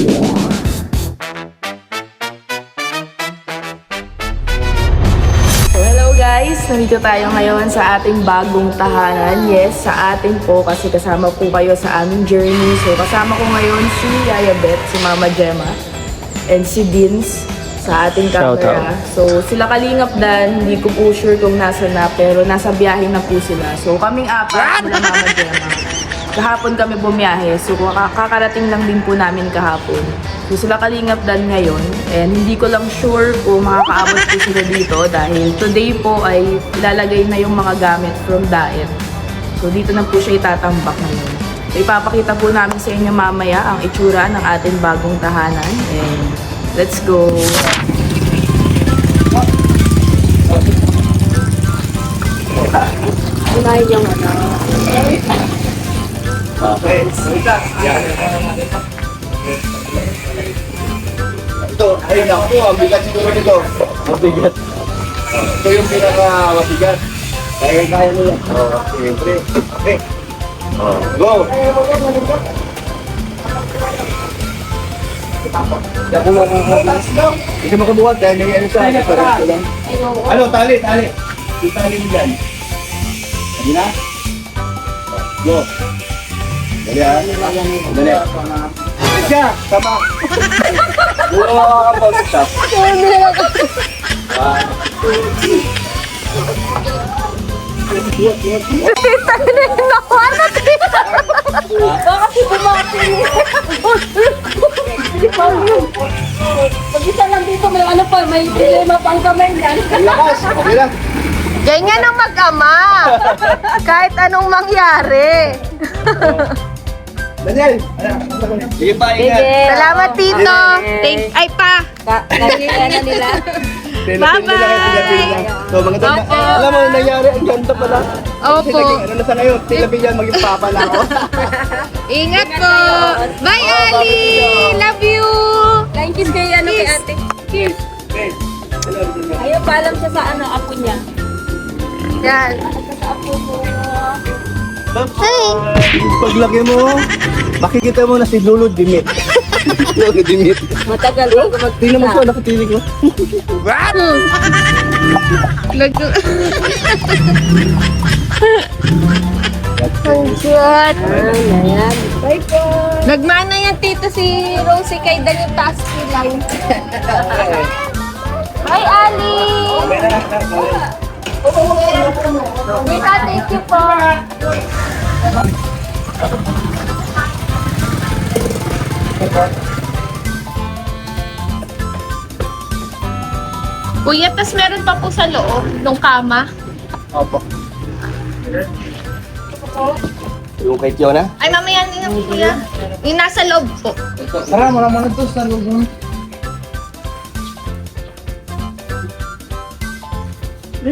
Hello guys! Nandito tayo ngayon sa ating bagong tahanan. Yes, sa atin po kasi kasama po kayo sa aming journey. So kasama ko ngayon si Yaya Beth, si Mama Gemma, and si Dins sa ating camera. So sila Kalingap Dan, hindi ko po sure kung nasa na, pero nasa biyahe na po sila. So kaming apat, mula Mama Gemma. Kahapon kami bumiyahe, so kakarating lang din po namin kahapon. So sila Kalingap Dan ngayon, and hindi ko lang sure kung makakaabot po sila dito dahil today po ay ilalagay na yung mga gamit from Daet. So dito na po siya itatambak ngayon. So ipapakita po namin sa inyo mamaya ang itsura ng ating bagong tahanan, and let's go! Unahin yung ano. Okay. Yan. Ito, ay naku, ang bigat siguro nito. Ang bigat. Ito yung pinaka-mabigat. Kaya nila. Siyempre. Okay. Go! Yan kung makabuhat. Hindi makabuhat dahil may ano sa lang. Ano, tali. Yung tali mo dyan. Sabi na? Go! Dali ha? Dali. Siya! Tama! Mura makakabal sa shop. Bakit bumati? Pag-isa lang dito, may ano pa, may dilema pang kamay yan. Lakas! Okay lang. Ganyan ang mag-ama. Kahit anong mangyari. Daniel! Sige pa, ingat. Salamat, Tito. Ay, pa. Kanina na nila. Bye-bye. So, mga tanda, alam mo, nangyari, ang ganda pala. Kasi Opo. naging, ano na sa ngayon, tilabing yan, maging papa na ako. Ingat po. Bye, Ali. Love you. Kain kiss kay ano kay ate. Kiss. Okay. Ayaw pa alam siya sa ano, apo niya. Yan. Sa apo ko. Paglaki mo, makikita mo na si Lolo Dimit. Lolo Dimit. Matagal bago Tingnan mo siya, nakatilig mo. Ang cute. Ayan. Bye po. Nagmana yan, Tito, si Rosie kay Daniel Tasky lang. Hi, Ali. Tita, thank you po. Kuya, tas meron pa po sa loob ng kama. Opo. Yung kay Tiona? Ay, mamaya din ang kuya. Yung nasa loob po. Tara, marama na to sa loob. So,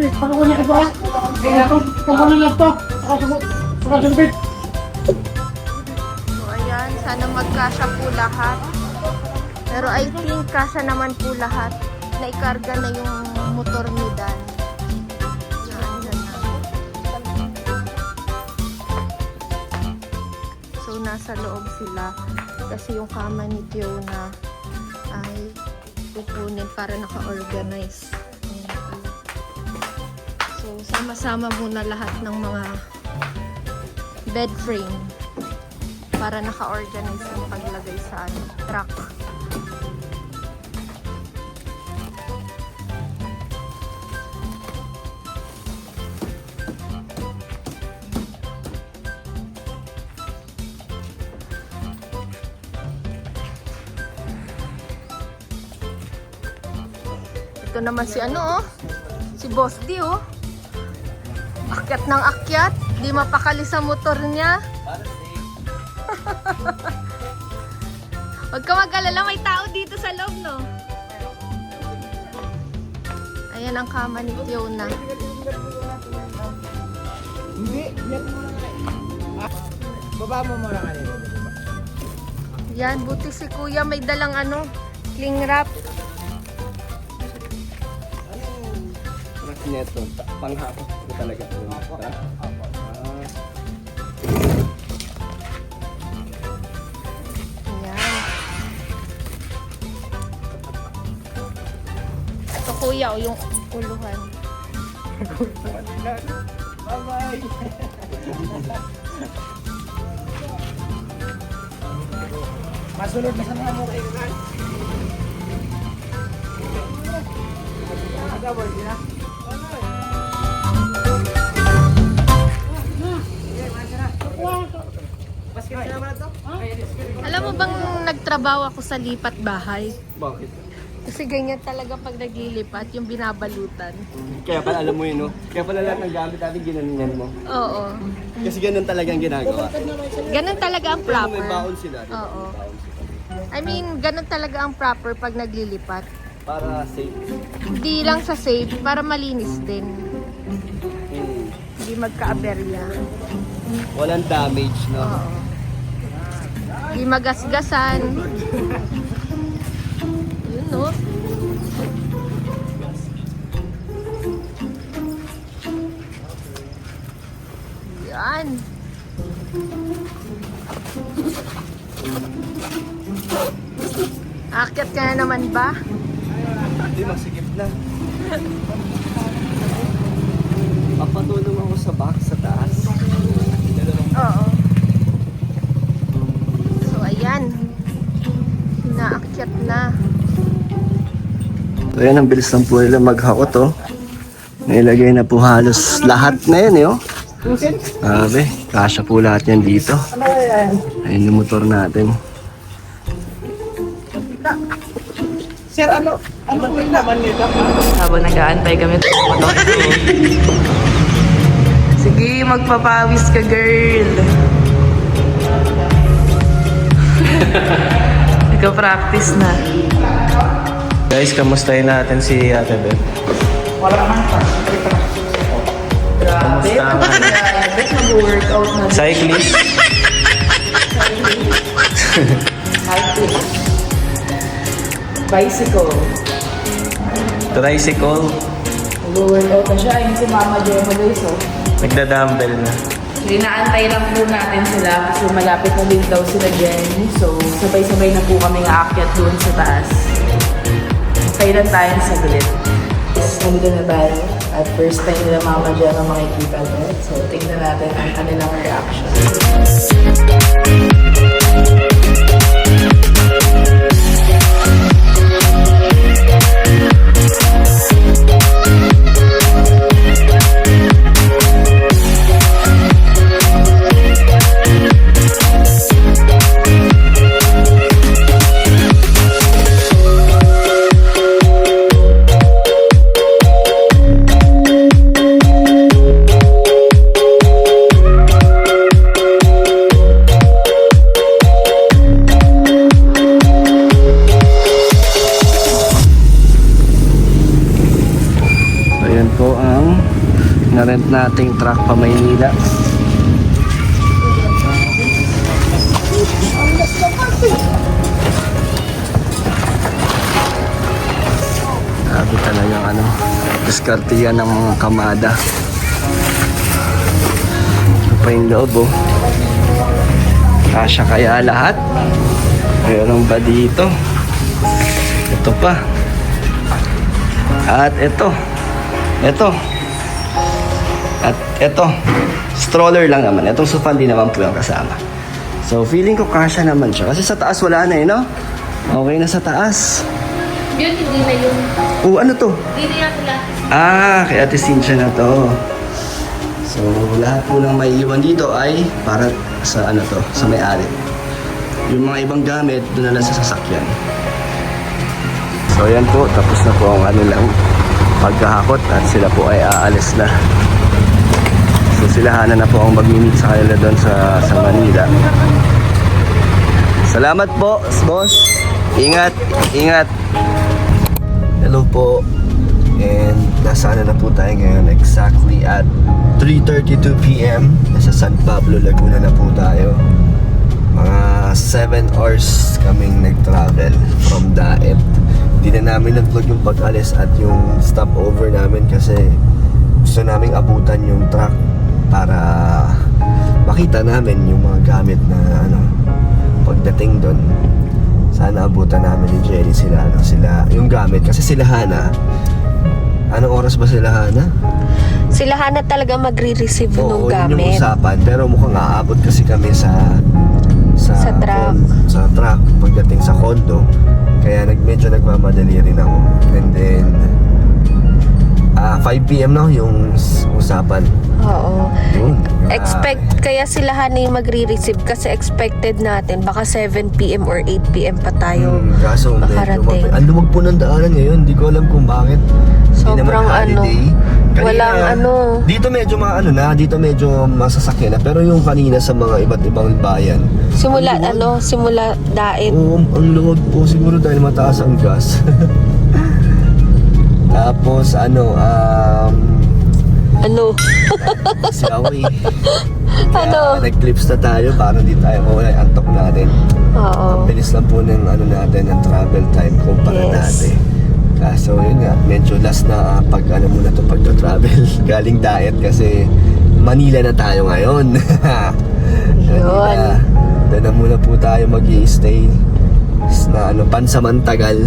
ayan. Sana magkasya po lahat. Pero I think kasya naman po lahat. Naikarga na yung motor ni Dan. Yan, dyan na. So, nasa loob sila. Kasi yung kama ni Tiona ay kukunin para naka-organize. Ayan. So, sama-sama muna lahat ng mga bed frame para naka-organize yung paglagay sa truck. Ito naman si ano, oh. Si Boss D, oh. Akyat ng akyat. Di mapakali sa motor niya. Huwag ka mag-alala, may tao dito sa loob, no? Ayan ang kama ni Tiona. Hindi, yan mo na. Baba mo muna kanina. Yan, buti si Kuya may dalang ano, cling wrap. Neto, panghapon ko talaga. Ayan. Ito kuya, o yung uluhan. Bye-bye! Masunod na sana mo kayo kan? Alam mo bang nagtrabaho ako sa lipat bahay? Bakit? Kasi ganyan talaga pag naglilipat, yung binabalutan. Kaya pala alam mo yun, no? Kaya pala lahat ng gamit natin ginanyan mo. Oo. Kasi ganun talaga ang ginagawa. Ganun talaga ang Pero may proper. baon sila. di ba? Oo. I mean, ganun talaga ang proper pag naglilipat. Para safe. Hindi lang sa safe, para malinis din. Hmm. Hindi magka-aberya. Walang damage, no? Oo. Hindi magasgasan. Yun, no? Yan. Akyat ka na naman ba? Hindi, masikip na. Papatulong ako sa back, sa taas. Oo. So, ayan. Naakyat na. So yan, ang bilis ng po nila maghakot, oh. Nailagay na po halos lahat na yan, eh, oh. Grabe, kasya po lahat yan dito. Ayun yung motor natin. Habang nag-aantay kami ito. Sige, magpapawis ka, girl. Nagka-practice na. Guys, kamustahin natin si Ate Beth. Grabe. Grabe, mag-workout na. Cyclist. Bicycle. Tricycle. Mag-workout na siya. Ayun si Mama Gemma, guys, oh. Nagda-dumbbell na. Inaantay lang po natin sila kasi malapit na din daw sila Jenny. So, sabay-sabay na po kami aakyat doon sa taas. Antay lang tayo saglit. Nandito na tayo. At first time nila Mama Gemma makikita ulit. So, tingnan natin ang kanilang reaction. Ayan po ang na-rent nating truck pa Maynila. Grabe talagang ano, diskartiyan ng mga kamada. Ito pa yung loob, oh. Kasya kaya lahat? Mayroon ba dito? Ito pa. At ito. Ito. At ito. Stroller lang naman. Itong sofa hindi naman po yung kasama. So feeling ko kasya naman siya. Kasi sa taas wala na eh, no? Okay na sa taas. Yun, hindi na yun. Ano to? Hindi na sila. Kay Ate Cynthia na to. So lahat po ng may iwan dito ay para sa ano to, sa may-ari. Yung mga ibang gamit, doon na lang sa sasakyan. So yan po, tapos na po ang ano lang pagkahakot at sila po ay aalis na. So sila na po ang mag-meet sa kanila doon sa Manila. Salamat po, boss. Ingat, ingat. Hello po. And nasa na po tayo ngayon exactly at 3:32 PM. Nasa San Pablo, Laguna na po tayo. Mga 7 hours kaming nag-travel from Daet. Hindi na namin nag-vlog yung pag-alis at yung stopover namin kasi gusto naming abutan yung truck para makita namin yung mga gamit na ano pagdating doon. Sana abutan namin ni Jenny sila yung gamit kasi sila Hana Anong oras ba sila, Hana? Sila Hana talaga magre-receive Oo, nung yun yung gamit. usapan. Pero mukhang aabot kasi kami sa truck. Sa truck pagdating sa condo. Kaya medyo nagmamadali rin ako. And then 5 PM na yung usapan. Oo. Yun. Expect kaya sila Hana yung magre-receive kasi expected natin baka 7 PM or 8 PM pa tayo. Kaso medyo makarating. ang lumag po ng daanan ngayon. Hindi ko alam kung bakit. Hindi naman Sobrang holiday. walang Dito medyo dito medyo masasakyan na. Pero yung kanina sa mga iba't ibang bayan. Simula daet. Oo, ang luwag po siguro dahil mataas ang gas. Tapos si Awi. Ano? Nag-clips na tayo para di tayo mawala yung antok natin. Oo. Ang bilis lang po ng natin, ng travel time kumpara Yes. dati. Kaso yun nga, medyo last na muna to pagto-travel. Galing diet kasi Manila na tayo ngayon. Yun. Doon na muna po tayo mag-i-stay na pansamantagal.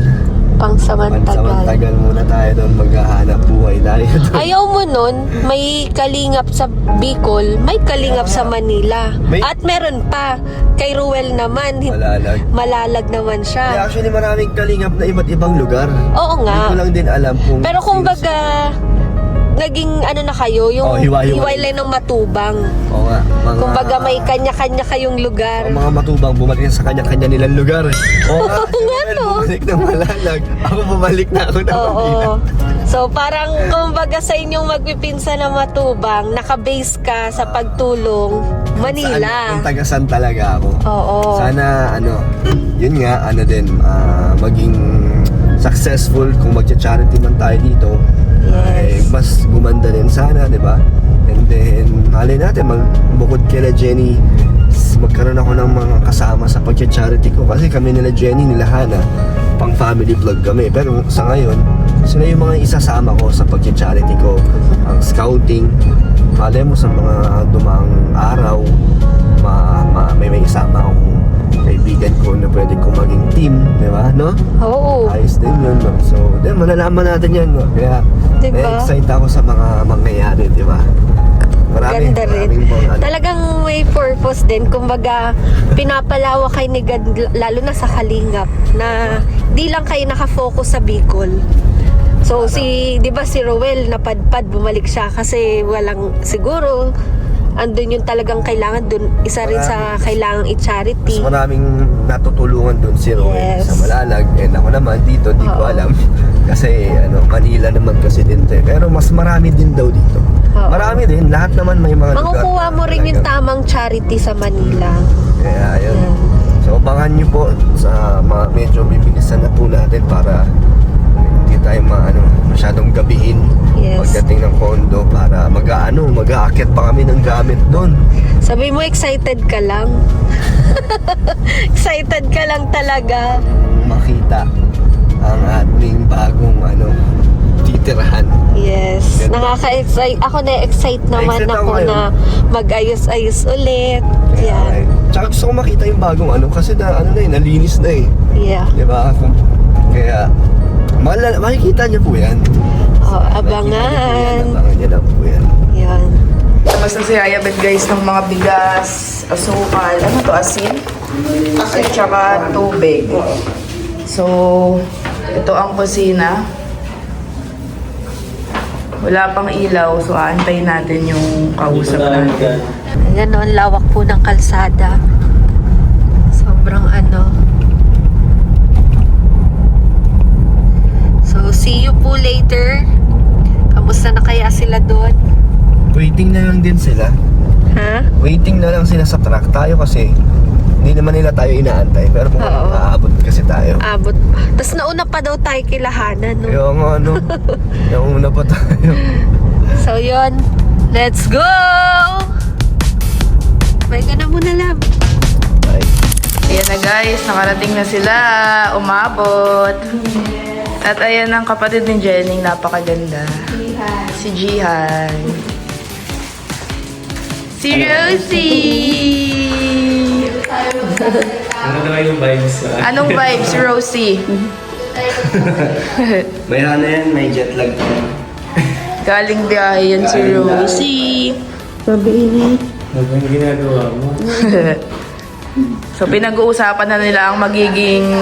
Pansamantagal muna tayo doon, maghahanap buhay tayo doon. Ayaw mo nun, may kalingap sa Bicol, may kalingap sa Manila. At meron pa, kay Ruel naman, malalag naman Kaya siya. actually maraming kalingap na iba't ibang lugar. Oo Hindi ko nga. lang din alam kung... Pero kung baga, naging na kayo, yung hiwa-hiwalay ng matubang. Oo nga. Kung baga may kanya-kanya kayong lugar. Ang mga matubang bumalik na sa kanya-kanya nilang lugar. Oo nga. no? Bumalik ng Malalag. Ako bumalik na ako ng Manila. Oo. So parang kumbaga sa inyong magpipinsa na matubang, nakabase ka sa pagtulong Manila. Kung taga-san talaga ako. Oo. Sana yun nga, maging successful kung magcha-charity man tayo dito. Ay Yes. mas gumanda din sana, di ba? And then, malay natin, bukod kila Jenny, magkaroon ako ng mga kasama sa pagcha-charity ko. Kasi kami nila Jenny, nila Hana, pang family vlog kami. Pero sa ngayon, sila yung mga isasama ko sa pagcha-charity ko. Ang scouting, malay mo sa mga dumaang araw, may isama akong kaibigan ko na pwede kong maging team, di ba? No? Oo. Ayos din yun, no? So, malalaman natin yan, no? Kaya, Diba? excited ako sa mga mangyayari, di ba? Ganda rin. maraming mga Talagang may purpose din. Kumbaga, pinapalawa kay ni God, lalo na sa Kalingap, na di lang kayo nakafocus sa Bicol. So, di ba si Roel, napadpad, bumalik siya kasi walang, siguro, andun yung talagang kailangan dun. Isa rin sa kailangang i-charity. Mas maraming natutulungan doon si Roel Yes. sa Malalag. And ako naman dito, di ko Oo. alam. Kasi Manila naman kasi din to, eh. Pero mas marami din daw dito. Oo. Marami din, lahat naman may mga lugar. Makukuha mo rin yung Talagang- tamang charity sa Manila. Kaya ayun. Yeah. So abangan nyo po sa medyo bibilisan na po natin para hindi tayo masyadong gabihin Yes. pagdating ng condo para mag-aakit pa kami ng gamit doon. Sabi mo, excited ka lang. Excited ka lang talaga. Makita ang ating bagong titirahan. Yes. Ganda. Nakaka-excite. Ako na-excite naman Na-excite ako ako na mag-ayos-ayos ulit. Yan. Tsaka gusto ko makita yung bagong kasi nalinis na eh. Yeah. Diba? Kaya makikita niyo po yan. Oh, abangan. Abangan niyo lang po yan. Yan. Tapos na si Ayabet guys ng mga bigas, asukal, asin? At saka tubig. So, ito ang kusina. Wala pang ilaw, so aantayin natin yung kausap natin. Ayan o, ang lawak po ng kalsada. Sobrang So, see you po later. Kamusta na kaya sila doon? Waiting na lang din sila. Ha? Waiting na lang sila sa truck tayo kasi hindi naman nila tayo inaantay. Pero kung Oo. aabot kasi tayo. Abot. Tapos nauna pa daw tayo kay Lahana, no? Kaya nga nauna pa tayo. So, yun. Let's go! May ka na muna lang. Bye. Ayan na guys, nakarating na sila. Umabot. At ayan ang kapatid ni Jenny, napakaganda. Si Jihan. Si Rosie! Ano naman yung vibes? Anong vibes, Rosie? May hana yan, may jet lag. Galing biyahe yan si Rosie. Sabi Ano yung ginagawa mo? So, pinag-uusapan na nila ang magiging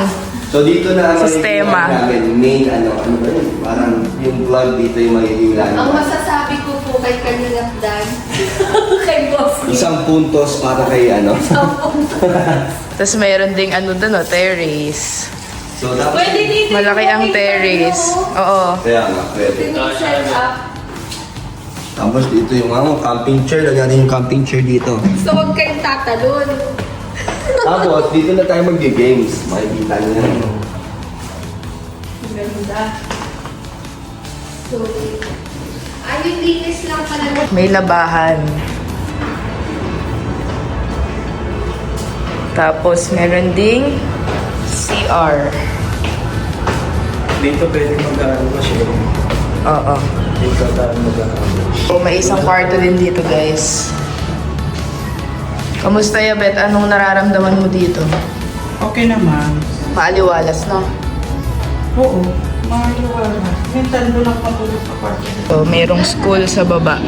So dito na ang Sistema. magiging main ano ba yun? Parang yung vlog dito yung magiging Ang landmark. masasabi ko po kay Kalingap Dan, kay Boss Nick. Isang puntos para kay ano. Tapos mayroon ding ano doon, no, terrace. So tapos, Pwede dito Malaki ang terrace. Oo. kaya nga, pwede. Set up. Tapos dito yung camping chair. Lagyan natin yung camping chair dito. So huwag kayong tatalon. Tapos dito na tayo mag-games. Makikita nyo na. Ganda. So, yung linis lang pala. May labahan. Tapos meron ding CR. Dito pwede mag-aaral pa siya. Oo. Dito tayo mag-aaral. So, may isang kwarto din dito, guys. Kamusta, Yabet? Anong nararamdaman mo dito? Okay naman. Maaliwalas, no? Oo. Mahaliwala. Minsan doon ako matulog sa kwarto. So, mayroong school sa baba.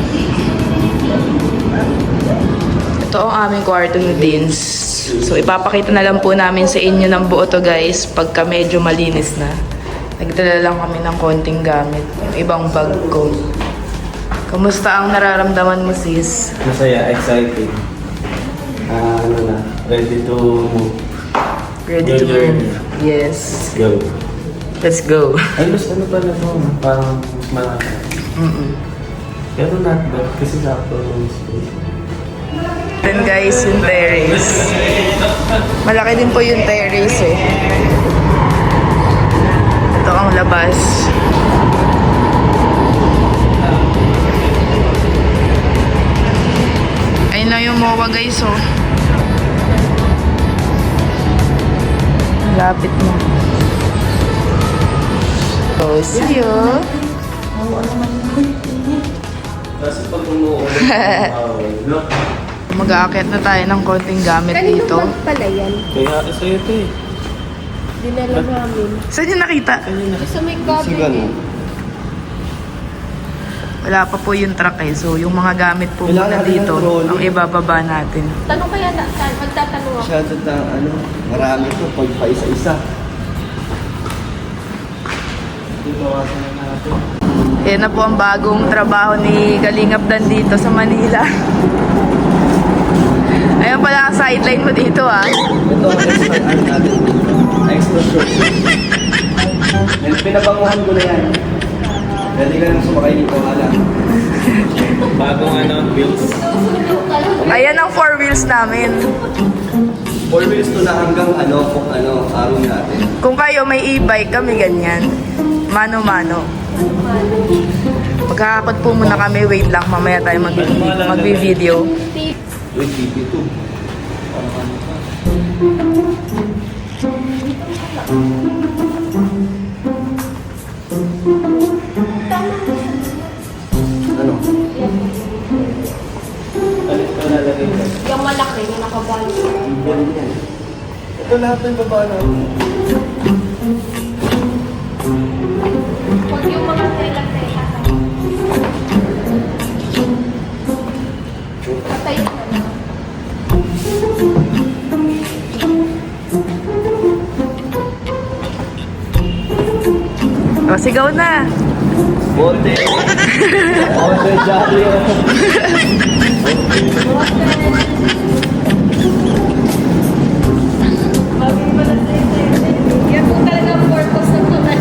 Ito ang aming kwarto ni Deans. So, ipapakita na lang po namin sa inyo ng buo to, guys, pagka medyo malinis na. Nagdala lang kami ng konting gamit. Yung ibang bag ko. Kamusta ang nararamdaman mo, sis? Masaya, exciting. Ano na, ready to move. Ready to Your journey. move? Yes. Go. Let's go. Ay, gusto ano pala to? Parang mas malaki. Pero not bad kasi sakto ng space. Then guys, yung terrace. Malaki din po yung terrace eh. Ito ang labas. Ayun na yung MOA guys oh. Lapit mo. So, see you. Kasi pag umuulan, no? Mag-aakyat na tayo ng konting gamit dito. pala yan? Kaya isa ito eh. Dinala namin. Saan yung nakita? Sa may cabinet. Wala pa po yung truck eh. So, yung mga gamit po Kailangan muna natin ng dito, trolley. ang ibababa natin. Tanong kaya na, magtatanong ako. Masyado na marami to pag pa isa-isa. Bawasan na natin. Yan na po ang bagong trabaho ni Kalingap Dan dito sa Manila. Ayun pala ang sideline mo dito ah. Ito ang extra ano natin. Extra short. Yan, pinabanguhan ko na yan. Pwede ka nang sumakay dito, hala. Bagong wheels. Ayan ang 4 wheels namin. 4 wheels to na hanggang araw natin. Kung kayo may e-bike, kami ganyan. Mano-mano. Magkakakot po muna kami. Wait lang, mamaya tayo mag-video. Wait, BP2. Ano? Alit ko lalagay ko. Yung malaki na nakabalo. Yan yan. Ito lahat ng baba natin. Huwag yung mga tela-tela. Patay na lang. O, sigaw na. Bote. Bote, Jolly. Yan po talaga ang purpose ng tunan.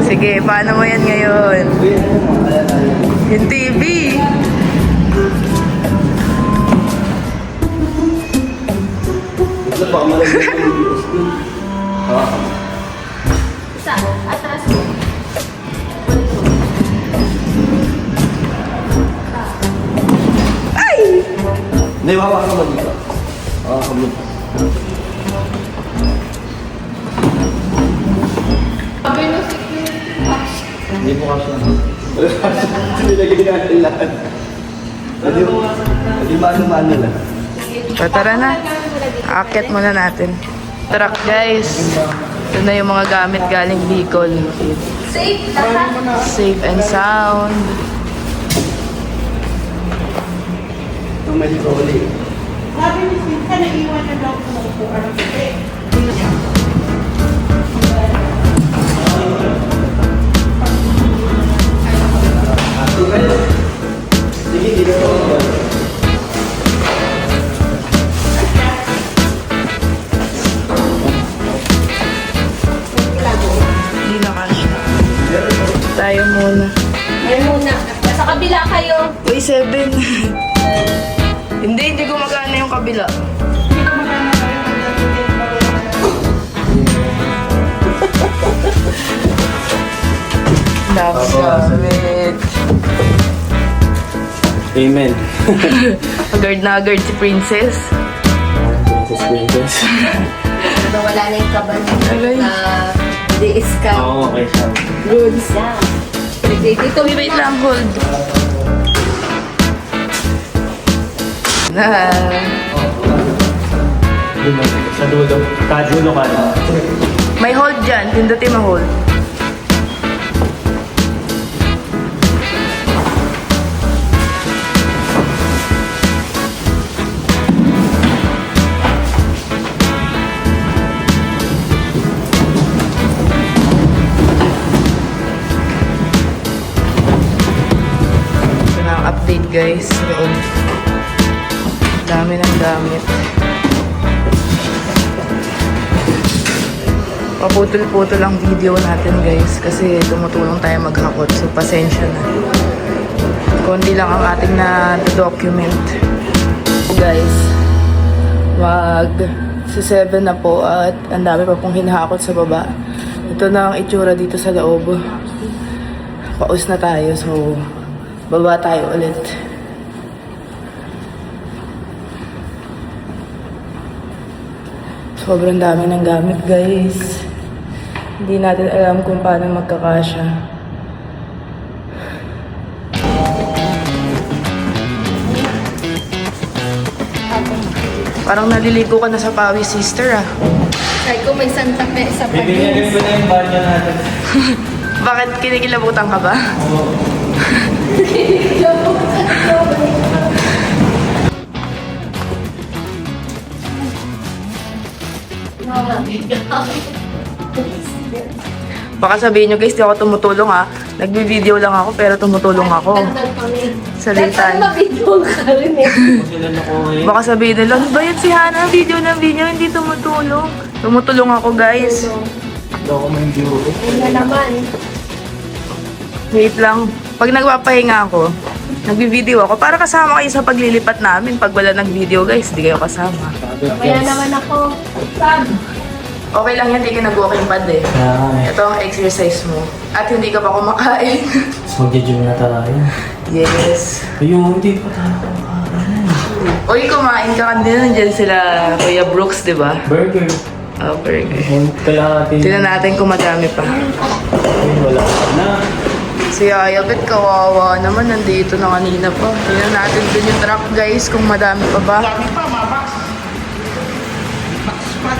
Sige, paano mo yan ngayon? Yung TV. Ito pa, malagyan yung USB. Isa, atras mo. Hindi, hawakan ka mo dito. Hawakan mo. Sabi ng security box. Hindi po kasi. Nilagay natin lahat. Hindi mano-mano lang. So, tara na. Aakyat muna natin. Truck guys. Ito na yung mga gamit galing Bicol. Safe lahat. Safe and sound. Tumaliko ulit. Sabi ni Cynthia, naiwan na daw kung upuan ng puti. Sige, dito ko. Hindi na kasha. Tayo muna. Ngayon muna. Sa kabila kayo. Uy, 7. Hindi gumagana yung kabila. Nagamit. Amen. Agad na agad si Princess. Princess. Wala na yung kaban Alay. na diis ka. Oo, okay siya. Goods. Yeah. Dito, Uy, wait lang, hold. Na. Sa dulo. Kadulo ka na. May hold dyan. Pindutin mo hold. Ito na ang update guys. Noon. Dami ng gamit. Paputol-putol ang video natin guys kasi tumutulong tayo maghakot, so pasensya na. Konti lang ang ating na-document. Guys, si 7 na po at ang dami pa pong hinahakot sa baba. Ito na ang itsura dito sa loob. Paus na tayo, so baba tayo ulit. Sobrang dami ng gamit guys. Hindi natin alam kung paano magkakasya. Parang naliligo ka na sa pawis, sister ah. Sabi ko may Santa Fe sa Bibigyan Pagins. ko na yung banyo natin. Bakit kinikilabutan ka ba? Baka sabihin nyo guys, di ako tumutulong ha. Nagbi-video lang ako pero tumutulong ako. Salitan. Mabidyo ka rin eh. Sila na ko ngayon. Baka sabihin nila, ano ba yan si Hana? Video ng video, hindi tumutulong. Tumutulong ako guys. Hindi ako may view. Ayun na naman. Wait lang. Pag nagpapahinga ako, nagbi-video ako para kasama kayo sa paglilipat namin. Pag wala nag-video guys, di kayo kasama. Kaya naman ako. Sab. Okay lang yan, hindi ka nag-walking pad eh. Ay, Ito ang exercise mo. At hindi ka pa kumakain. mag-gym na tayo. Yes. Ayun, hindi pa tayo kumakain. Uy, kumain ka kanina. Nandiyan sila Kuya Brooks, di ba? Burger. Oh, burger. Kalahati. Tingnan natin kung madami pa. Ay, wala na. Si Ayabet, kawawa naman. Nandito na kanina pa. Tingnan natin dun yung truck, guys, kung madami pa ba.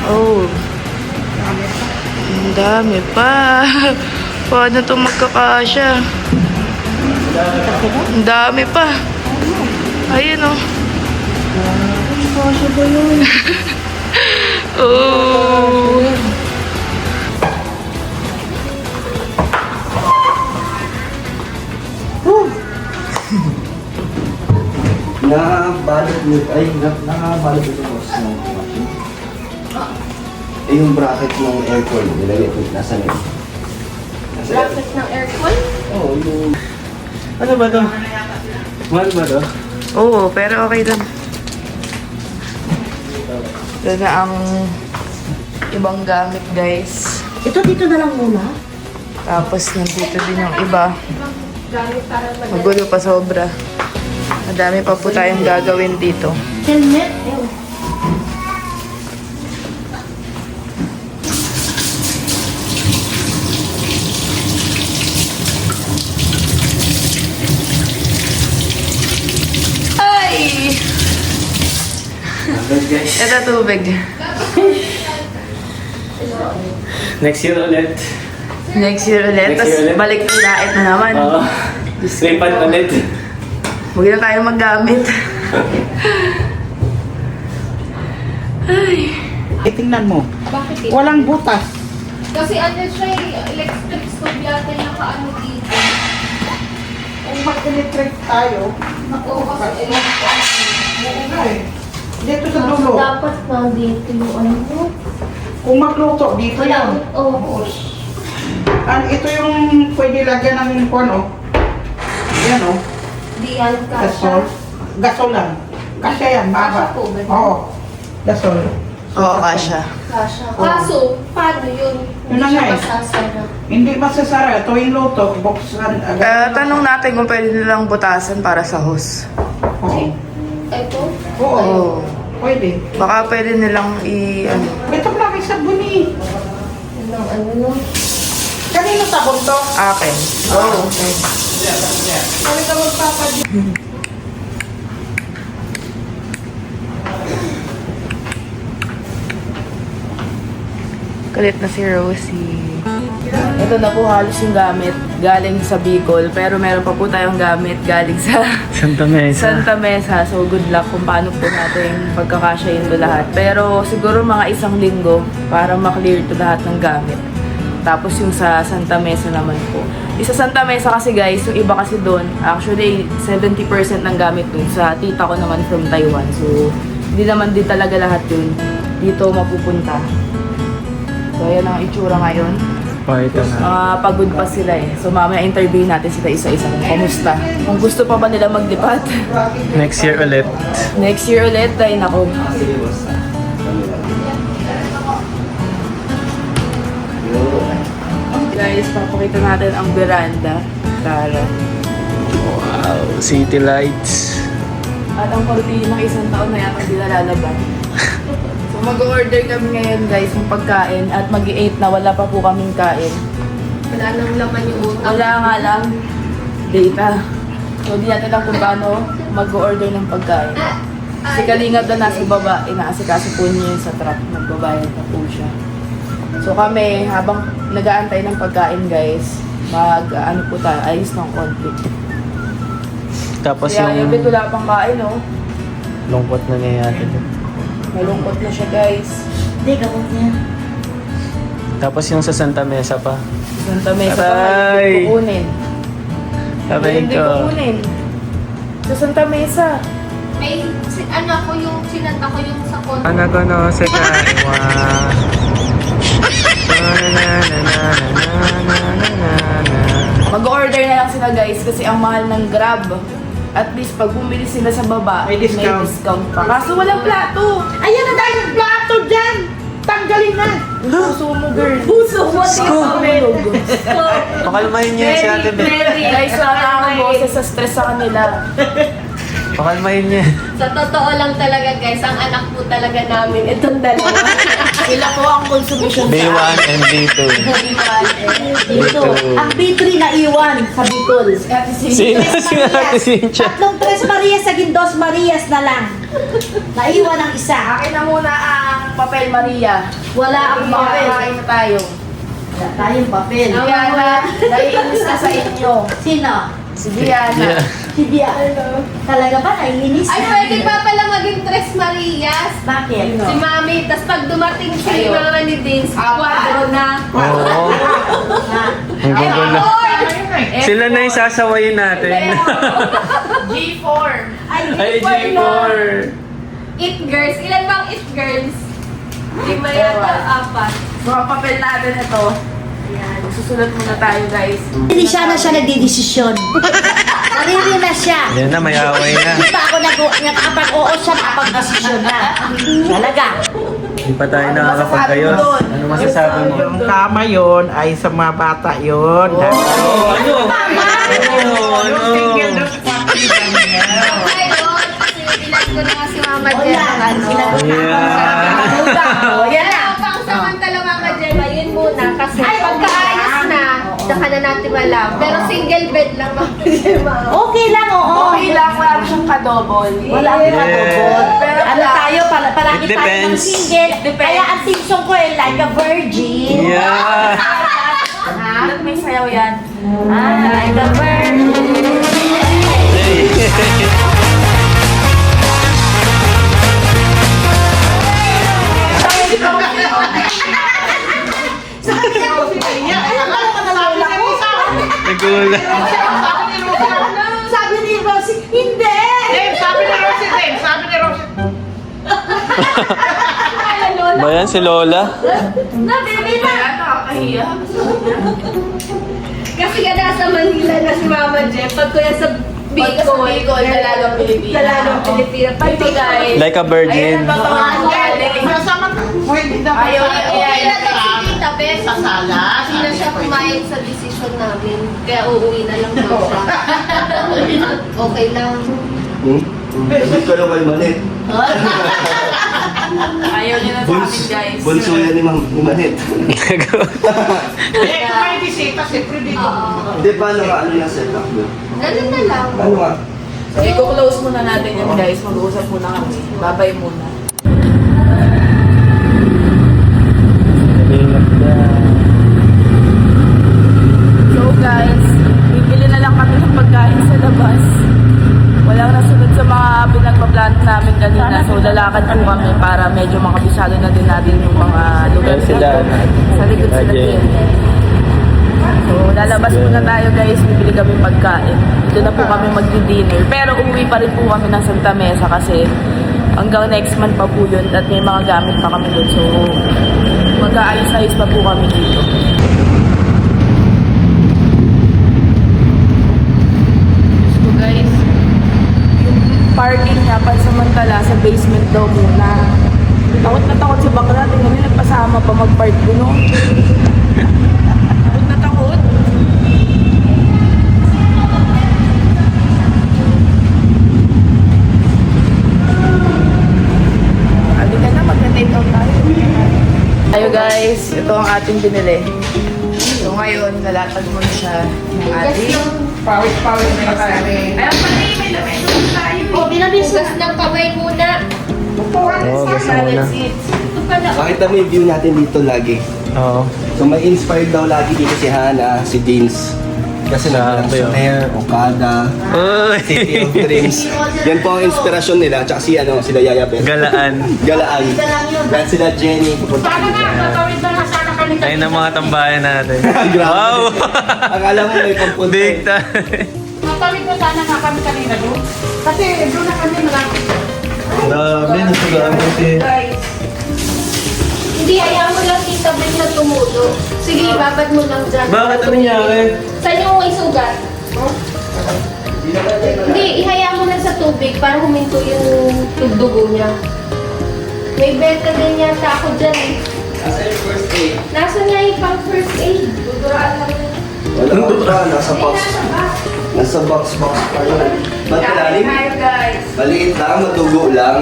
Oh. Ang dami pa. Paano ito magkakasya? Ang dami pa. Ayun oh. Kasya ba yun? Oh. Nakabalot mo, ay, nakabalot ito mo sa machine. Eh, yung bracket ng aircon, nilagay ito, nasa nyo? Bracket ng aircon? Oo, yung... Ano ba to? Mahal ba to? Oo, pero okay lang. Ito na ang ibang gamit, guys. Ito dito na lang muna. Tapos nandito din yung iba. Gamit para Magulo pa sobra. Madami pa po tayong gagawin dito. helmet. Ayun. Ay! Agad guys. Ito tubig. Next year ulit. Next year ulit. Next Tapos year ulit. balik na diet na naman. Oo. Lipat ulit. Huwag na tayo maggamit. Tingnan mo. Bakit ito? Walang butas. Kasi ano siya electric stove yata yung nakaano dito. Kung mag-electric tayo, Oo, kasi electric. oo nga eh. Dito sa dulo. Dapat nandito yung ano mo. Kung magluto, dito yan. Oo. Ito yung pwede lagyan ng ano. Yan o. Di yan Gasol. Gasol lang. Kasya yan, baba. Kasya po ba? Oo. Gasol. Oo, kasha. Kasha. Kaso, paano yun? Yun na nga eh. masasara. Hindi masasara. Tuwing luto, buksan agad. Tanong natin kung pwede nilang butasan para sa hose. Oo. Ito? Oo. Pwede. Baka pwede nilang ano. Ito lang may sabon eh. Ano no? Kanino sabon to? Akin. Oo. Okay. Kami ka magpapadyo. Galit na si Rosie. Ito na po halos yung gamit galing sa Bicol. Pero meron pa po tayong gamit galing sa Santa Mesa. Santa Mesa. So good luck kung paano po natin pagkakasya ito lahat. Pero siguro mga 1 linggo para maklear ito lahat ng gamit. Tapos yung sa Santa Mesa naman po. Isa Santa Mesa kasi guys, yung iba kasi doon, actually 70% ng gamit doon sa tita ko naman from Taiwan. So hindi naman din talaga lahat yun dito mapupunta. So ayan ang itsura ngayon. Ito na. Pagod pa sila eh. So mamaya interview natin sila isa-isa kung kamusta. Kung gusto pa ba nila maglipat. Next year ulit. Next year ulit, ay nako. Guys, papakita natin ang veranda. Tara. Wow, city lights. At ang kortina ng 1 taon na yata hindi nalalaban. So mag-order kami ngayon guys ng pagkain at mag-8 na wala pa po kaming kain. Wala nang laman yung utang. Wala nga lang data. So di natin lang kung paano mag-order ng pagkain. Si Kalingap na nasa baba, inaasikaso po niya yun sa truck. Magbabayad na po siya. So kami, habang nag-aantay ng pagkain guys, ano po tayo, ayos ng konti. Tapos Kaya yung yung wala pang kain, no? lungkot na nangyayari. Malungkot na siya guys. Hindi, gawin niya. Tapos yung sa Santa Mesa pa. Santa Mesa pa, Aray! hindi kukunin. Sabi Hindi ko. kukunin. Sa Santa Mesa. May, ano ko yung, sinanta ko yung sa konti. Ano ko no, sa kaiwa. Mag-order na lang sila guys kasi ang mahal ng Grab. At least pag bumili sila sa baba, May discount. pa. Kaso walang plato. Ayan na tayo yung plato dyan! Tanggalin na! Puso mo, girl. Puso mo, Pakalmahin niyo si Ate Beth. Guys, wala akong boses sa stress sa kanila. Pakalmahin niya. Sa totoo lang talaga guys, ang anak po talaga namin itong dalawa. Sila po ang consumption B1 and B2. Dito. Ang B3 na iwan sa Bicol. Sino si Ate Cynthia? Tatlong Tres Marias sa Dos Marias na lang. Naiwan ang isa. Akin na muna ang papel, Maria. Wala ang papel. Kain na tayo. Wala tayong papel. Diana, naiinis na sa inyo. Sino? Si Diana. Si Dia. Talaga ba? Naiinis Ay, na? pwede pa pala maging Tres Marias. Bakit? Si Mami, tas pag dumating si Ayo. Mama ni Dins, kwadro na. Oo. Ang gugulo. Sila na yung sasawayin natin. G4. Ay, G4. It girls. Ilan bang it girls? 5 yata, 4. Mga papel natin ito. Yan. Susulat muna tayo, guys. Hindi siya nagdidesisyon. Sarili na siya. Yan na, may away na. Hindi pa ako nakapag-oo siya nakapag-desisyon na. Talaga. Hindi pa tayo nakakapagkayos. Ano masasabi mo? Yung tama yun ay sa mga bata yun. Ano? Yung single doon sa family niya. Ngayon, kasi ilan ko na nga si Mama O Jem. yan. Sila Yeah. Yan na. Pang samantala Mama Jem, yun muna. Kasi pagkaayos na, saka na natin alam. Pero single bed lang Mama Jem. Okay lang, oo. Okay lang, wala na siyang kadobol. Wala akong Yeah. matubod. Pero Ano wala. tayo, palagi It tayo ng depends. single. Kaya ang tingsong ko ay like a virgin. Yeah. Ba't may sayaw yan? Ah, like a virgin. daw si Tia. Akala ko na sabi ni Risa. Nagulat. Sabi ni Rosie, hindi! Sabi ni Rosie din. Sabi ni Rosie. Ba yan si Lola? Nabibita! Kaya nakakahiya. Kasi nga nasa Manila na si Mama Jeff. Pag kuya sa Bicol, dalagang Pilipina. Dalagang Pilipina. Pag Bicol, Like a virgin. Ayan, batangan galing. Masama ka. Hindi daw. Ayaw niya okay na daw si Tita Beth. Sa sala. Hindi na siya pumayag sa desisyon namin. Kaya uuwi na lang daw siya. Okay lang. Ba't ka lang kayo malit? Ayaw niya na sa amin, guys. Bunso yan ni Manit. Kung may bisita, siyempre dito. Hindi, paano nga ano yung setup doon? Ganun na lang. Ano nga? So, i-close muna natin yan, guys. Mag-uusap muna kami. Babay muna. So, guys, bibili na lang kami ng pagkain sa labas. Walang nasunod sa mga pinagpaplano namin kanina. So, lalakad po kami para medyo makabisado na din natin yung mga lugar Yes, sila. sa likod sila Ajay. din. So, lalabas muna tayo, guys. Bibili kami pagkain. Dito na po kami magdi-dinner. Pero umuwi pa rin po kami ng Santa Mesa kasi hanggang next month pa po yun at may mga gamit pa kami doon. So, mag-aayos-ayos pa po kami dito. So, guys, yung parking niya pansamantala sa basement daw muna. Takot na takot si Bakla. Tingnan niyo, nagpasama pa mag-park ko, no? Takot na takot. Halika na, mag-take out tayo. Ayo guys, ito ang ating binili. So ngayon, nalatag mo na siya ng ating... Pawis-pawis na kami. Ayaw pa na may lamesa tayo. O, binabis ng kamay muna. Oo, gusto mo na. Ito pala. Makita mo yung view natin dito lagi. Oo. So may inspired daw lagi dito si Hana, si Deans. Kasi na Grabe, oh. Soler, Okada, City of Uy! Dreams. Yan po ang inspirasyon nila. Tsaka si ano, sila Yaya Beth. Galaan. Galaan. Yan sila Jenny. Pupunta Sana nga, tatawid na lang sana kami. Ayun ang mga tambayan natin. Grabe. Wow! Akala mo may pampunta. Big time. Tatawid na sana nga kami kanina doon. Kasi doon na kami malapit. Grabe, nasugaan mo si... Guys, Hindi, ayaw mo lang Tita Beth na tumulo. Sige, babad mo lang dyan. Bakit ano nangyari? Saan yung may sugat? Hindi, ihaya mo lang sa tubig para huminto yung tugdugo niya. May beta din yata ako dyan eh. Nasa yung first aid. Nasaan nga yung pang first aid? Duduraan lang yun. Wala ba? Nasa box. Nasa box pa yun. Ba't kain kalalim? tayo guys. Maliit lang, matugo lang.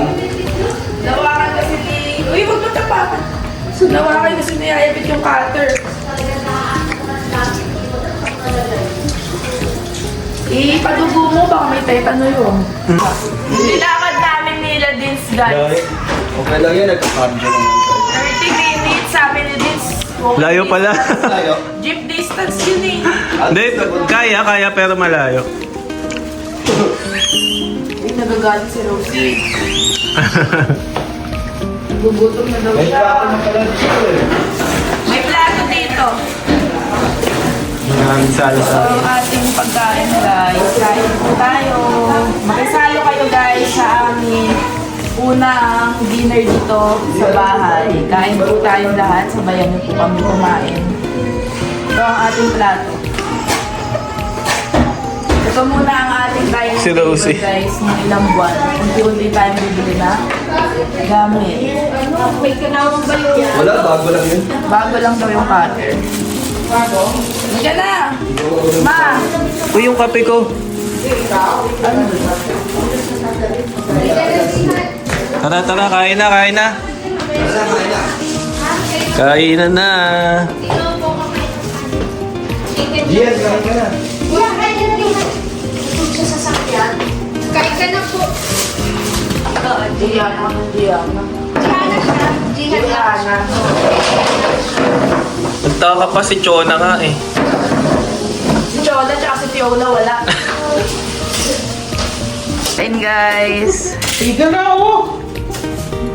Nawakan kasi ni... Uy, huwag mo tapakan. Nawakan kasi ni Ayabit yung cutter. Ipadugo mo, baka may tetano yun. Nilakad namin nila Dins, guys. Okay lang yan, nagka-cardio naman. 30 minutes, sabi ni Dins. Layo pala. Tayo. Jeep distance yun eh. Hindi, kaya pero malayo. Uy, nagagalit si Rosie. Gugutom na daw siya. May plato dito. Maraming So, salsa. ang ating pagkain guys, kain po tayo. Makisalo kayo guys sa aming unang dinner dito sa bahay. Kain po tayong lahat, sabayan niyo po kami kumain. Ito ang ating plato. Ito muna ang ating dining Si Rosie. table guys ng ilang buwan. Unti-unti tayo bibili na gamit. May kanawang ba yun? Wala, bago lang yun. Bago lang daw yung cutter. Diyan na! Ma! Uy, yung kape ko. Ano doon? Tara, kain na. Kainan na. Yes, kain ka na. Kuya, kain ka na rin. Tutulog sa sasakyan. Kain ka na po. Diana. Jihana siya. Jihana. Nagtaka pa si Chona nga eh. Si Chola tsaka si Fiola wala. Ayun guys. Tiga na ako.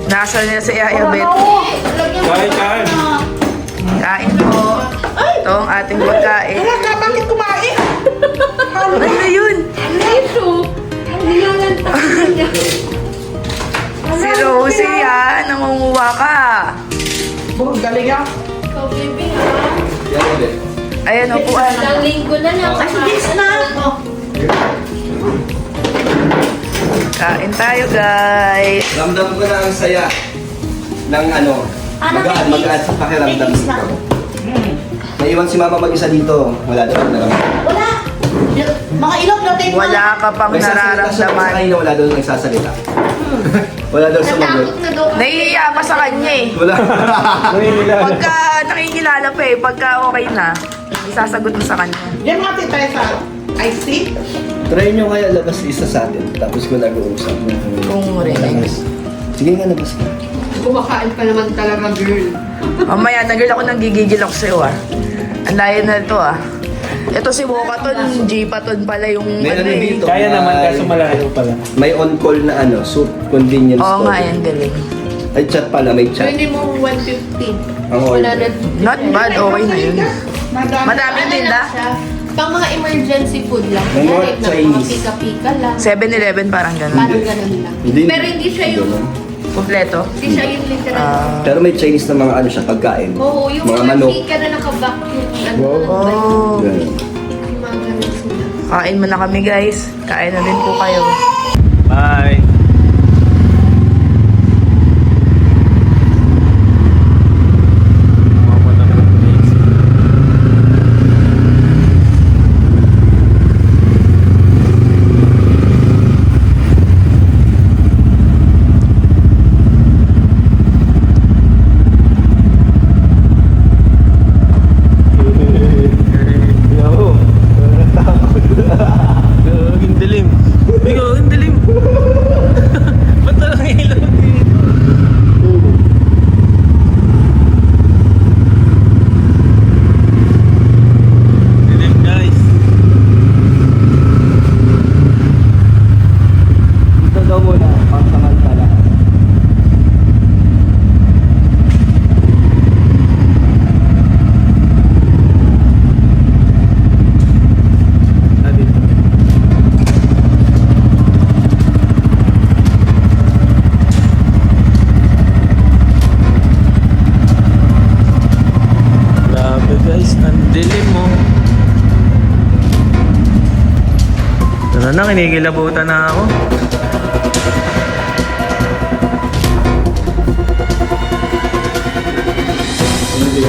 Nasa niya si Ayabet. Kain. Kain po. Ito ang ating pagkain. Wala ka, bakit kumain? Ano yun? Si Rosie yan, nangunguha ka. Bukod galing ah. Ikaw, baby, ha? Yan ulit. Ayan, upuan. Ilang linggo na lang. Ay, hindi na. Oh. Kain tayo, guys. Ramdam ko na ang saya ng ano, magaan sa pakiramdam Titis na. dito. Naiwan si mama mag-isa dito. Wala daw na naman. Wala. Mga ilog na tayo. Wala ka pang May sasalita siya sa nararamdaman. kanina, wala daw nagsasalita. Wala daw sumagot. Natakot na daw. Nahihiya pa sa kanya eh. Wala. Pagka nakikilala pa eh, pagka okay na, isasagot mo sa kanya. Diyan natin tayo sa iced tea. Try nyo kaya labas isa sa atin. Tapos kung nag-uusap. Kung relax. Sige nga, labas ka. Kumakain pa naman talaga, girl. Mamaya, nagil ako nang gigigil ako sa'yo ah. Ang layo na ito ah. Ito si Wokaton, G-Paton pala yung May ano ano eh. dito. Kaya naman, may- kaso malayo pala. May on-call na ano, soup convenience Oo nga, store. yan galing. Ay, chat pala, may chat. Minimum 150. Ang Wala order. na. Not bad, okay na yun. Madaming Ano tinda. lang siya? Pang mga emergency food lang. May mga Kahit na mga Chinese. pika-pika lang. 7-Eleven parang ganun. Parang ganun lang. Pero hindi siya yung, Kompleto. hindi siya yung literal. Pero may Chinese na mga ano siya, pagkain. Oo, yung mga mga manok. pika na naka-vacuum. Ano, Oh. Ganun. yung mga ganun sila. Kain mo na kami guys. Kain na din po kayo. Bye! Gagawin dilim. Uy, gagawin dilim. Ba't parang ilaw dito? Dilim, guys. Dito daw muna, pangsamantala. Ah, dito. Grabe guys, ang dilim mo. Ano na, kinikilabutan na ako.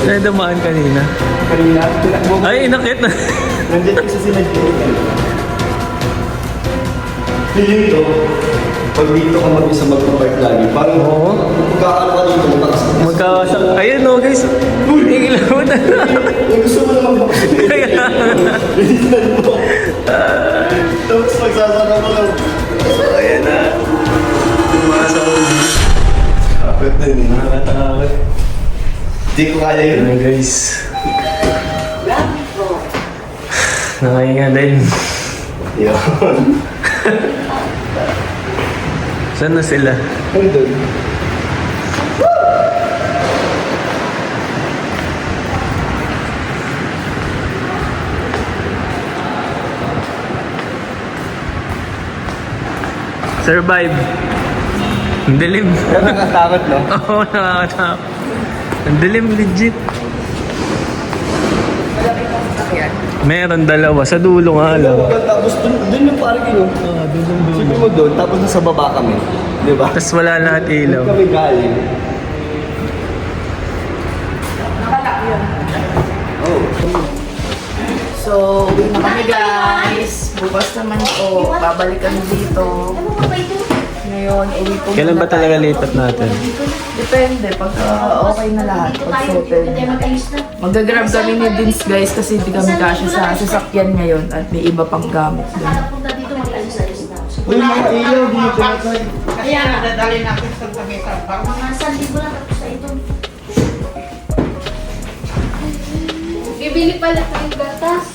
Ay, dumaan kanina. Kanina, tinakbo mo. Ay, inakit na. Nandiyan kasi sila dito. Dito, pag dito ka mag-isa mag-park lagi, parang Oo. magkakaano ka dito, magkakasakit. Magkawasak. Ayun no guys. Kinikilabutan na ako. Kung gusto mo naman bakit? Bilisan mo. Tapos magsasara mo lang. Ayan na. Tumasa ko. Kapit na yun. Nakakatakot. Hindi ko kaya yun. Ano guys. Nakahinga din. Yun. Saan na sila? Nandun. Survive. Ang dilim. Kaya nakakatakot, no? Oo, nakakatakot. Ang dilim, legit. Meron dalawa. Sa dulo nga lang. Tapos dun yung parking, no? Sige mo doon, tapos nasa baba kami. Di ba? Tapos wala lahat ilaw. Doon kami galing. Oh. So, uwi na kami guys. Bukas naman po, babalik kami dito. Ngayon, uwi po Kailan ba muna talaga tayo. lipat natin? Depende, pagka okay na lahat, pag settled na. Magagrab kami ni Vince guys kasi hindi kami kasya sa sasakyan ngayon at may iba pang gamit doon. Uy, mga ilaw dito. Kaya nadadali natin sa tabi-tabang. Bibili pala tayong gatas.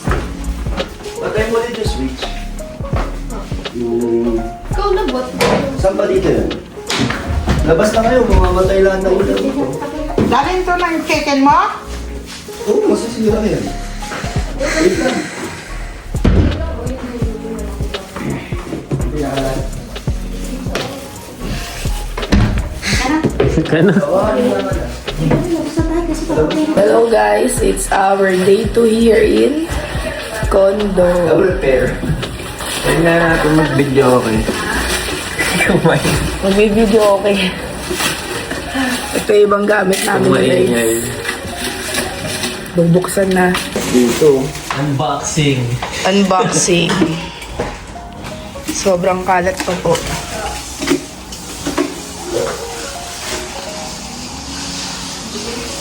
Patay mo dito switch. Yung... Ikaw na bot. Saan ba dito yun? Labas na kayo, mamamatay lahat ng ilaw. Dalhin to ng chicken mo? Oo, masasira yan. Wait lang. Kano? Hello guys, it's our day 2 here in condo. Double pair. Kaya nga natin mag-video, okay? Kumain. Mag-video okay. Ito yung ibang gamit namin Kumain guys. ngayon. Bubuksan na. Dito. Unboxing. Unboxing. Sobrang kalat pa po.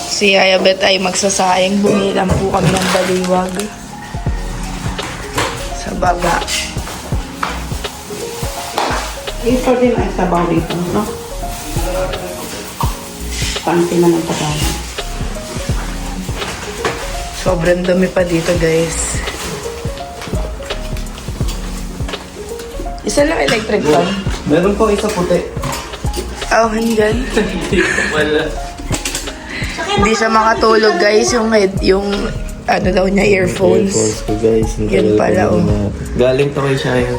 Si Yaya Bet ay magsasayang. Bumilang po kami ng baliwag sa baga. Ito din ang sabaw dito, no? Panty na ng tagal. Sobrang dumi pa dito guys. Isa lang electric fan. Meron po isa puti. Oh, hanggang. Hindi ko pala. Hindi siya makatulog guys. Yung ano daw niya, earphones. ko guys. Yan pala, oh. Galing to kay Shayo.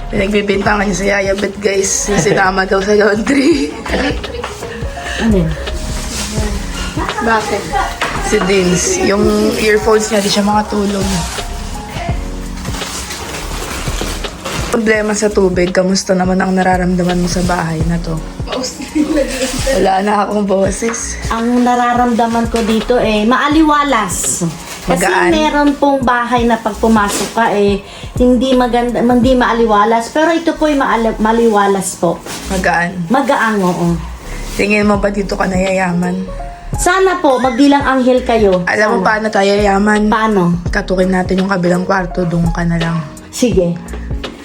Pinagbibintangan niya si Yaya Bet guys. Yung sinama daw sa laundry. Bakit? Si Dins. Yung earphones niya, di siya makatulog. Problema sa tubig. Kamusta naman ang nararamdaman mo sa bahay na to? Wala na akong boses. Ang nararamdaman ko dito maaliwalas. Kasi Magaan. meron pong bahay na pag pumasok ka hindi maganda, hindi maaliwalas. Pero ito po maliwalas po. Magaan. Magaang, oo. Tingin mo ba dito ka nayayaman? Sana po, magdilang anghel kayo. Alam mo Sana. paano tayo yayaman? Paano? Katukin natin yung kabilang kwarto, doon ka na lang. Sige.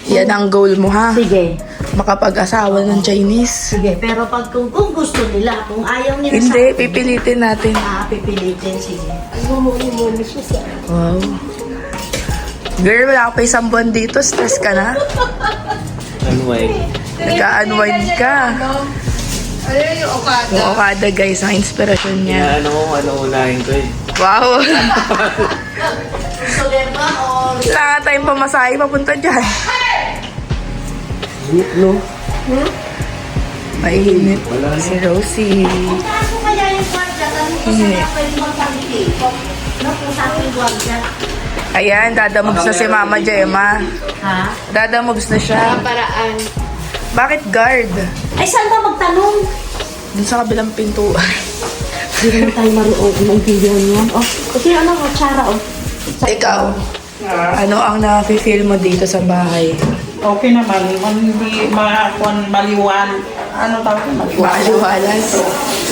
Yan ang goal mo ha? Sige. Makapag-asawa ng Chinese. Sige. Pero kung gusto nila, kung ayaw nila Hindi, pipilitin natin. pipilitin. Sige. Wow. Girl, wala ka pa isang buwan dito. Stress ka na? Unwind. Nagka-unwind ka. Ano yung Okada? Yung Okada guys, ang inspirasyon niya. Ano ko, unahin ko eh. Wow. Solemba o... Wala nga tayong pamasahe papunta dyan. No? Mainit. Si Rosie. Puntahan ko kaya yung gwardiya, tanong ko Hindi. sila pwede magpangiti. No, kung sa ating gwardiya. Ayan, dadamobs na si Mama Gemma. Ha? Dadamobs na siya. Paraan. Bakit guard? Ay, saan ba magtanong? Dun sa kabilang pintuan. Hindi naman tayo maroon. Maintindihan yan. Oh, kasi ano, kutsara, oh. Ikaw, ano ang na-feel mo dito sa bahay? Okay naman, hindi maliwan. Ano tawag yun? Maaliwalas.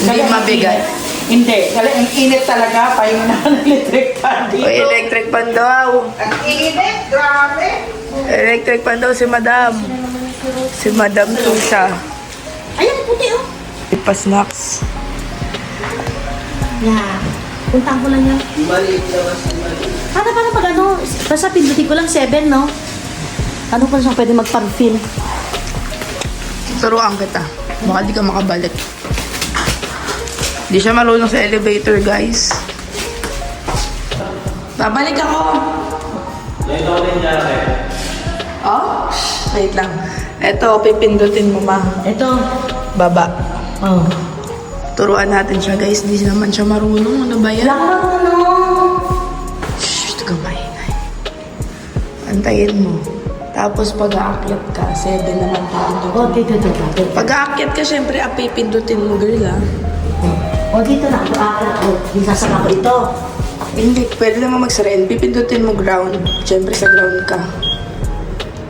Hindi mabigat. Hindi, kasi ang init talaga, pahinga na ng electric fan O, dito. electric pan daw. Ang init, grabe. Electric pan daw si Madam. Si Madam Tusha. Ayan, puti, oh. Ipa-snacks. Yeah. Puntahan ko lang yan. Paano pag ano? Basta pindutin ko lang 7, no? Ano pa siyang pwede magpa-refill? Turuan kita. Baka di ka makabalik. Di siya marunong sa elevator, guys. Babalik ako. Oh? Wait lang. Eto, pipindutin mo, ma. Ito. Baba. Oh. Turuan natin siya, guys. Di naman siya marunong. Ano ba yan? Lang marunong. Shh, gamay. Antayin mo. Tapos pag-aakyat ka, 7 naman Oh, pipindutin. dito. Pag-aakyat ka, syempre, pipindutin mo, girl, ah. Oh, dito na. Oh, sasama ko ito. Hindi, pwede naman mag-surrend. Pipindutin mo ground. Siyempre sa ground ka.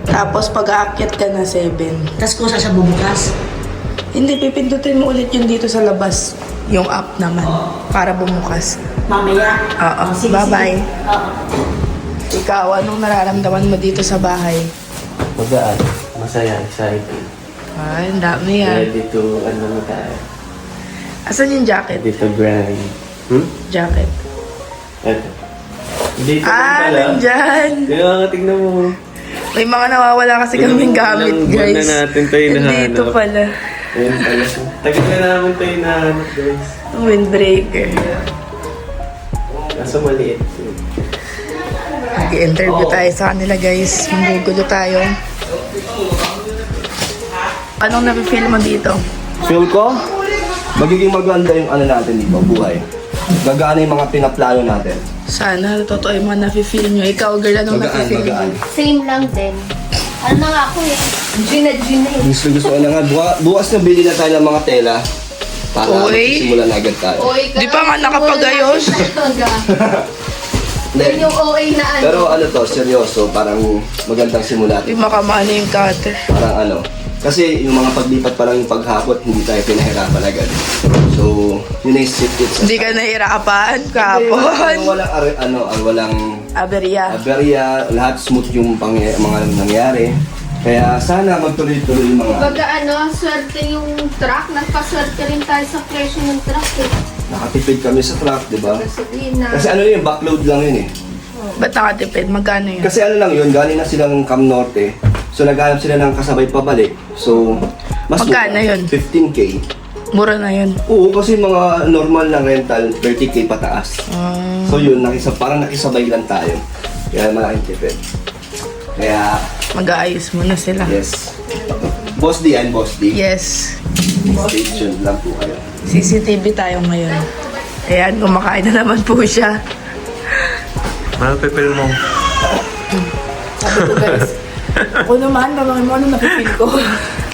Tapos pag-aakyat ka na 7. Tapos kung saan siya bubukas. Hindi, pipindutin mo ulit yung dito sa labas. Yung up naman. Para bumukas. Mamaya. Oo. Oh, sige, Bye-bye. sige. Oo. Ikaw, anong nararamdaman mo dito sa bahay? Magaan. Masaya, excited. Ay, ang dami yan. Ready to, ano na tayo? Asan yung jacket? Ready to grind. Jacket. Eto. Dito pala. Nandyan. Kaya nga, tignan mo. May mga nawawala kasi kaming gamit, Ilang buwan guys. na natin tayo hinahanap. Nandito pala. Ayun pala siya. Tagal na namin tayo hinahanap, guys. Windbreaker. Kaso maliit. Mag-interview tayo sa kanila guys. Magugulo tayo. Anong napifeel mo dito? Feel ko, magiging maganda yung ano natin dito, buhay. Gagana yung mga pinaplano natin. Sana, totoo yung mga nafe-feel nyo. Ikaw, girl, anong nafe-feel mo? Same lang din. Ano na nga ako eh. Gina eh. Gusto ko na nga, bukas na bili na tayo ng mga tela. Para Oy. simulan na agad tayo. Oy, Di pa nga nakapag-ayos. Yan yung OA na ano. Pero ano to, seryoso, parang magandang simula. Di makamano yung cutter. Parang ano, kasi yung mga paglipat pa lang yung paghapot, hindi tayo pinahirapan agad. So, yun na yung secret sa... Hindi ka nahirapan kahapon. Walang Aberya. aberya, lahat smooth yung mga nangyari. Kaya sana magtuloy-tuloy yung mga... Baga ano, swerte yung truck. Nagpaswerte rin tayo sa presyo ng truck eh. Nakatipid kami sa truck, di ba? Gasolina. Kasi ano yun, backload lang yun eh. Ba't nakatipid? Magkano yun? Kasi ano lang yun, galing na silang Cam Norte. So naghanap sila ng kasabay pabalik. So, mas Magkano mura. yun? 15K. Mura na yun. Oo, kasi mga normal na rental, 30K pataas. So yun, parang nakisabay lang tayo. Kaya malaking tipid. Kaya, Mag-aayos muna sila. yes. Boss D and Boss D. Yes. Stay tuned lang po kayo. CCTV tayo ngayon. Ayan, kumakain na naman po siya. Ano pipil mo? Sabi ko guys, ako naman, tanongin mo ano napipil ko.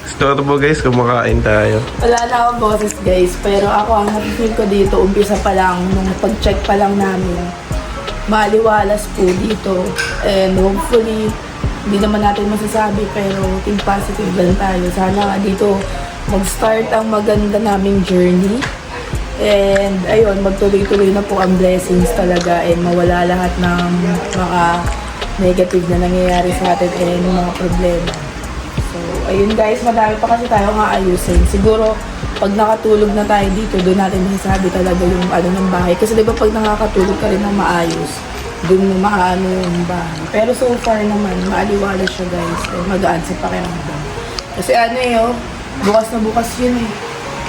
Store po guys, kumakain tayo. Wala na akong boses guys, pero ako ang napipil ko dito, umpisa pa lang, nung pag-check pa lang namin, maliwalas po dito. And hopefully, hindi naman natin masasabi, pero think positive lang tayo. Sana nga dito mag-start ang maganda naming journey. And ayun, magtuloy-tuloy na po ang blessings talaga and mawala lahat ng mga negative na nangyayari sa atin and mga problema. So, ayun guys, madami pa kasi tayo aayusin. Siguro, pag nakatulog na tayo dito, doon natin masasabi talaga yung ano ng bahay. Kasi di ba pag nakakatulog ka rin ng maayos, doon mo maano yung bahay. Pero so far naman, maaliwalas siya guys. Eh, magaan sa pakiramdam. Kasi ano eh, oh, bukas na bukas yun eh.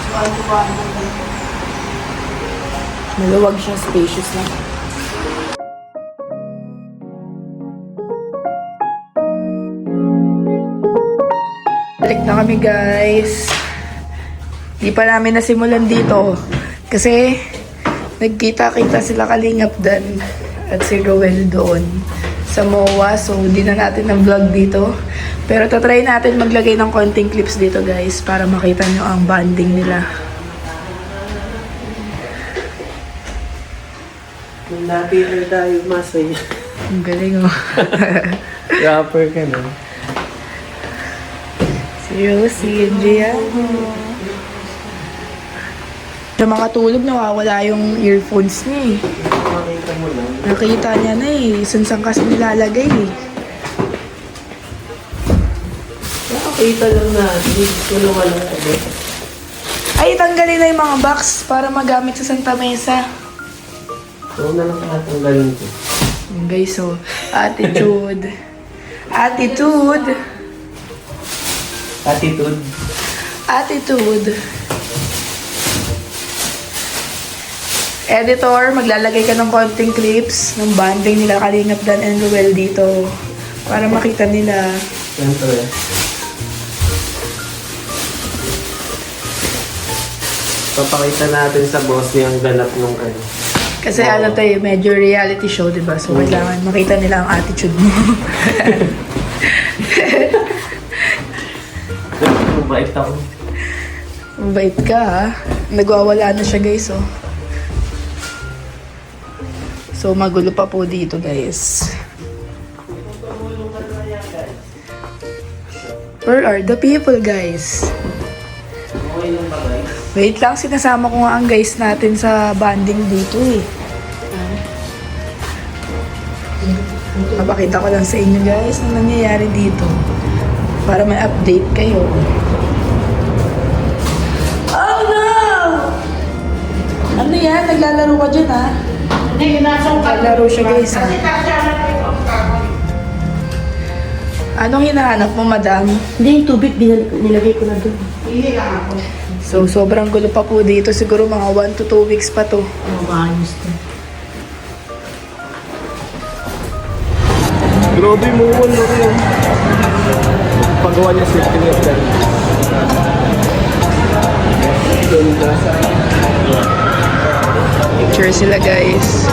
So, ano. Maluwag siya, spacious lang. Balik na kami guys. Di pa namin nasimulan dito. Kasi nagkita-kita sila Kalingap Dan at si Roel doon sa MOA. So di na natin na-vlog dito. Pero tatry natin maglagay ng konting clips dito guys para makita nyo ang bonding nila. May na-PR tayo, Masay. Ang galing oh. Rapper ka na. Si Rosie, Giano. Sa mga tulog, nawawala yung earphones niya eh. Makita mo lang. Nakita niya na eh. Saan kasi nilalagay eh. Nakakita lang natin. Tulungan lang agad. Ay, tanggalin na yung mga box para magamit sa Santa Mesa. So na lang tatanggalin ko. Yung guys, so, attitude. Attitude. Attitude. Attitude. Editor, maglalagay ka ng konting clips ng banding nila Kalingap Dan and Ruel dito para makita nila. Siyempre. Papakita natin sa boss niya ang ganap ng ano. Kasi ano to eh, medyo reality show, diba? So, kailangan makita nila ang attitude mo. Mabait ako. Mabait ka, ha? Nagwawala na siya, guys, oh. So, magulo pa po dito, guys. Where are the people, guys? Okay lang ba guys? Wait lang, sinasama ko nga ang guys natin sa banding dito, eh. Papakita ko lang sa inyo, guys, ang nangyayari dito. Para may update kayo. Oh, no! Ano yan? Naglalaro ka dyan, ha? Naglalaro siya, guys, ha? Anong hinahanap mo, madam? Hindi, yung tubig, nilagay ko na doon. So, sobrang gulo pa po dito. Siguro mga 1 to 2 weeks pa to. Maayos ko. Grabe mo ano yun. Pagawa niya safety net dyan. Picture sila guys.